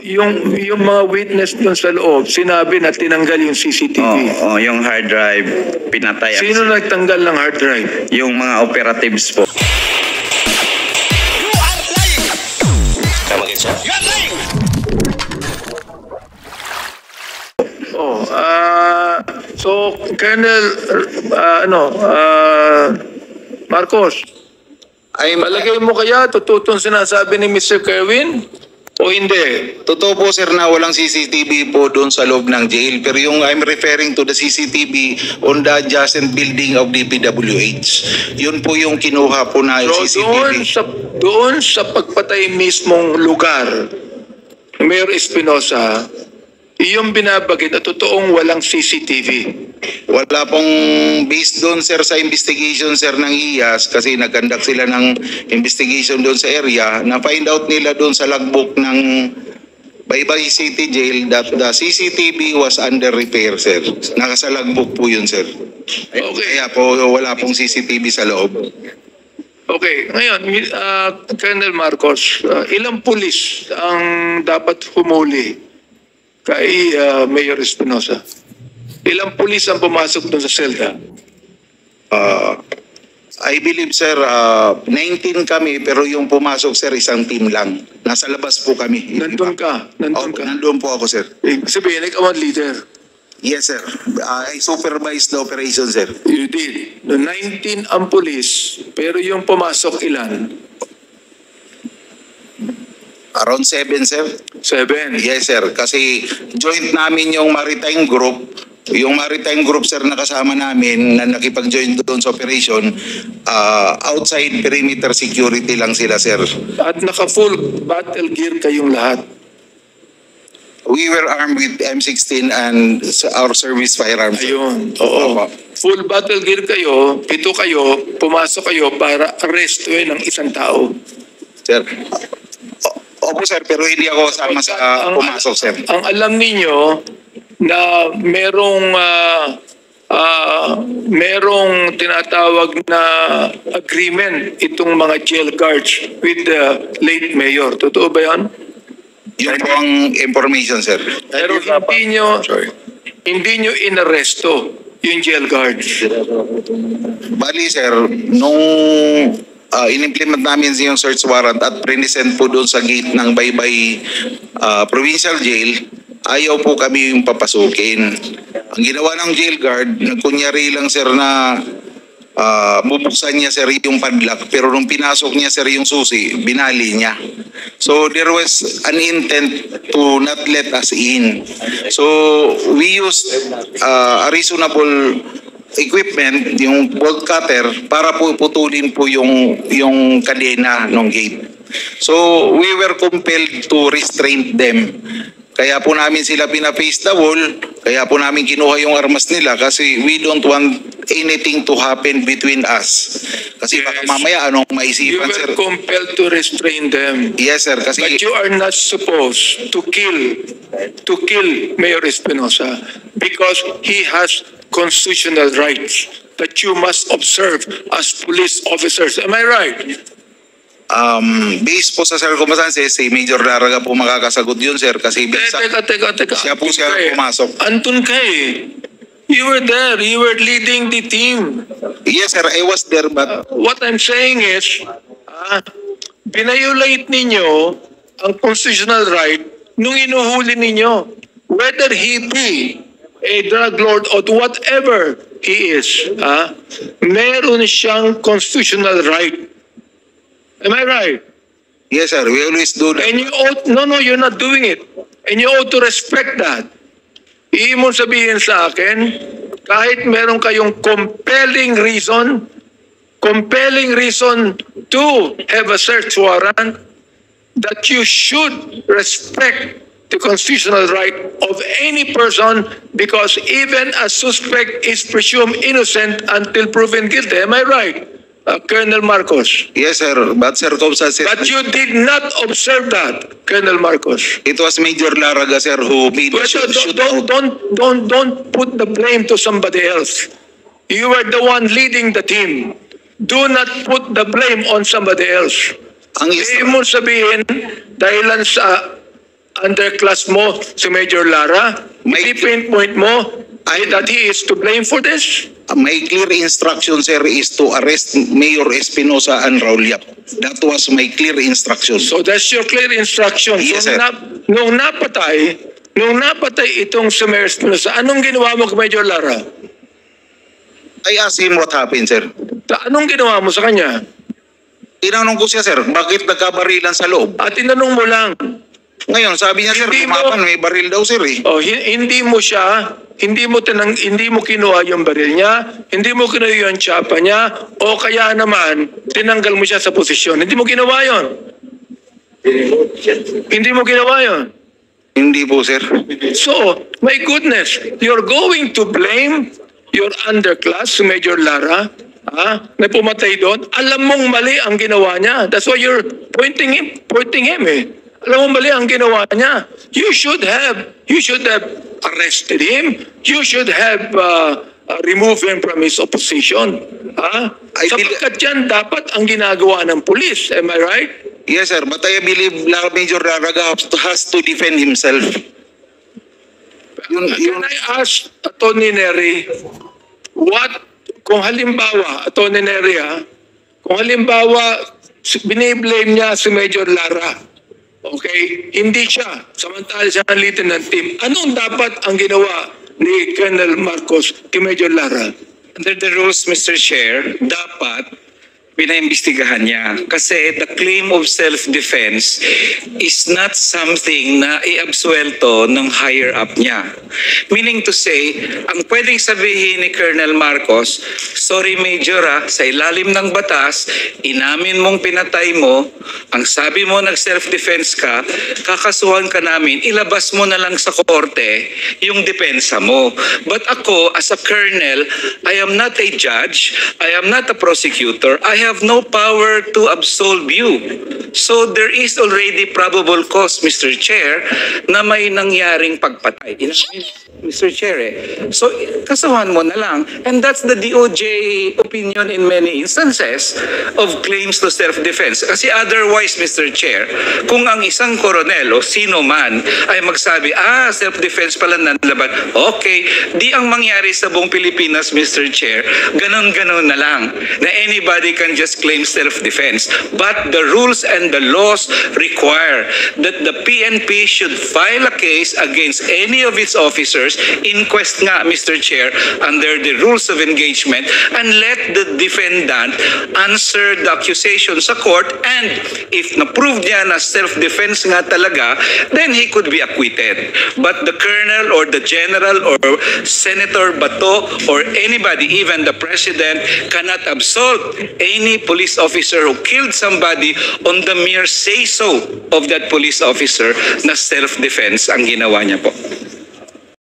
yung mga witness doon sa loob, sinabi na tinanggal yung CCTV. Oo, yung hard drive, pinatay. Sino nagtanggal ng hard drive? Yung mga operatives po. You are lying! Tama kayo, sir. You are lying! So, Colonel, Marcos, malagay mo kaya totoo sinasabi ni Mr. Kerwin? O hindi? Totoo po sir na walang CCTV po doon sa loob ng jail. Pero yung I'm referring to the CCTV on the adjacent building of DPWH. Yun po yung kinuha po na So CCTV. doon sa pagpatay mismong lugar, Mayor Espinosa, iyong binabagit na totoong walang CCTV. Wala pong based doon sir sa investigation sir ng IAS kasi nag-conduct sila ng investigation doon sa area na find out nila doon sa logbook ng Baybay City Jail that the CCTV was under repair sir. Nasa logbook po yun sir. Okay. Kaya po wala pong CCTV sa loob. Okay, ngayon, Colonel Marcos, ilang pulis ang dapat humuli kay Mayor Espinosa? Ilang pulis ang pumasok doon sa selda? I believe sir 19 kami pero yung pumasok sir isang team lang. Nasa labas po kami. Nandun ka? Nandun po ako sir. Sabihin, ikaw ang leader. Yes sir. I supervised the operation sir. You did. No, 19 ang pulis, pero yung pumasok ilan? Around 7 sir. 7. Yes sir. Kasi joint namin yung maritime group. Yung maritime group sir na kasama namin na nakipag-join doon sa operation, outside perimeter security lang sila sir. At naka-full battle gear kayong lahat. We were armed with M16 and our service firearms. Ayun. Oo. Full battle gear kayo, 7 kayo, pumasok kayo para arrestuin ng isang tao. Sir. Opo sir, pero hindi ako kasama sa pumasok sir. Ang alam ninyo na merong tinatawag na agreement itong mga jail guards with the late mayor. Totoo ba yan? Yun po ang information sir. Pero hindi nyo inaresto yung jail guards. Bali sir, nung in-implement namin yung search warrant at present po doon sa gate ng Baybay Provincial Jail, ayaw po kami yung papasukin. Ang ginawa ng jail guard, nagkunyari lang sir na bubuksan niya sir yung padlock, pero nung pinasok niya sir yung susi, binali niya. So there was an intent to not let us in. So we used a reasonable equipment, yung bolt cutter, para po putulin po yung kadena ng gate. So we were compelled to restrain them. Kaya po namin sila pina-face the wall, kaya po namin kinuha yung armas nila kasi we don't want anything to happen between us. Kasi baka mamaya anong maisipan sir. You were compelled to restrain them. Yes sir, kasi But you are not supposed to kill Mayor Espinosa because he has constitutional rights that you must observe as police officers. Am I right? based po sa circumstances, si Major Laraga po makakasagot yun sir kasi Teka. siya po siya pumasok. Antun ka eh. You were there. You were leading the team. Yes sir, I was there but What I'm saying is, binayolate ninyo ang constitutional right nung inuhuli ninyo. Whether he be a drug lord or whatever he is, meron siyang constitutional right. Am I right? yes sir, we always do that. And you ought, no, you're not doing it. And you ought to respect that. Iyon mo sabihin sa akin, kahit meron kayong compelling reason to have a search warrant, that you should respect the constitutional right of any person because even a suspect is presumed innocent until proven guilty. Am I right? Colonel Marcos. Yes sir, but circumstances. But you did not observe that, Colonel Marcos. It was Major Laraga sir who made the Don't put the blame to somebody else. You were the one leading the team. Do not put the blame on somebody else. Ang Hindi mo sabihin dahilan sa underclass mo si Major Lara? Hindi pinpoint mo that he is to blame for this? My clear instruction, sir, is to arrest Mayor Espinosa and Raul Yap. That was my clear instruction. So that's your clear instruction. Yes, so sir. Nung napatay itong si Mayor Espinosa, anong ginawa mo kay Major Lara? I asked him what happened, sir. Anong ginawa mo sa kanya? Tinanong ko siya, sir, bakit nagkabarilan sa loob? At tinanong mo lang, Ngayon, sabi niya, sir, Hindi mo- kumapan, may baril daw, sir, eh. hindi mo kinuha yung baril niya, hindi mo kinuha yung tsapa niya, o kaya naman, tinanggal mo siya sa posisyon. Hindi mo ginawa yun. Hindi mo ginawa yun. Hindi po, sir. So, my goodness, you're going to blame your underclass, Major Lara, na pumatay doon. Alam mong mali ang ginawa niya. That's why you're pointing him eh. Alam mong mali ang ginawa niya. You should have arrested him. You should have removed him from his opposition. Sapagkat yan dapat ang ginagawa ng pulis. Am I right? Yes, sir, but I believe Major Laraga has to defend himself. Can I ask Atty. Neri, kung halimbawa, Atty. Neri, kung halimbawa, biniblame niya si Major Lara, okay, hindi siya, samantala siya ang lieutenant team, anong dapat ang ginawa ni Colonel Marcos kay Major Lara? Under the rules, Mr. Chair, dapat pinaimbestigahan niya. Kasi the claim of self-defense is not something na iabsuelto ng higher up niya. Meaning to say, ang pwedeng sabihin ni Colonel Marcos, sorry Major sa ilalim ng batas, inamin mong pinatay mo, ang sabi mo nag-self-defense ka, kakasuhan ka namin, ilabas mo na lang sa korte yung depensa mo. But ako, as a colonel, I am not a judge, I am not a prosecutor, I have no power to absolve you. So there is already probable cause, Mr. Chair, na may nangyaring pagpatay. Inamin, Mr. Chair So kasuhan mo na lang. And that's the DOJ opinion in many instances of claims to self-defense. Kasi otherwise, Mr. Chair, kung ang isang koronel o sino man ay magsabi, self-defense pala nanlaban, okay, di ang mangyari sa buong Pilipinas, Mr. Chair, ganon-ganon na lang, na anybody can just claim self-defense. But the rules and the laws require that the PNP should file a case against any of its officers, inquest nga, Mr. Chair, under the rules of engagement, and let the defendant answer the accusation sa court, and if na-prove niya na self-defense nga talaga, then he could be acquitted. But the colonel or the general or Senator Bato or anybody, even the president, cannot absolve any police officer who killed somebody on the mere say-so of that police officer na self-defense ang ginawa niya po.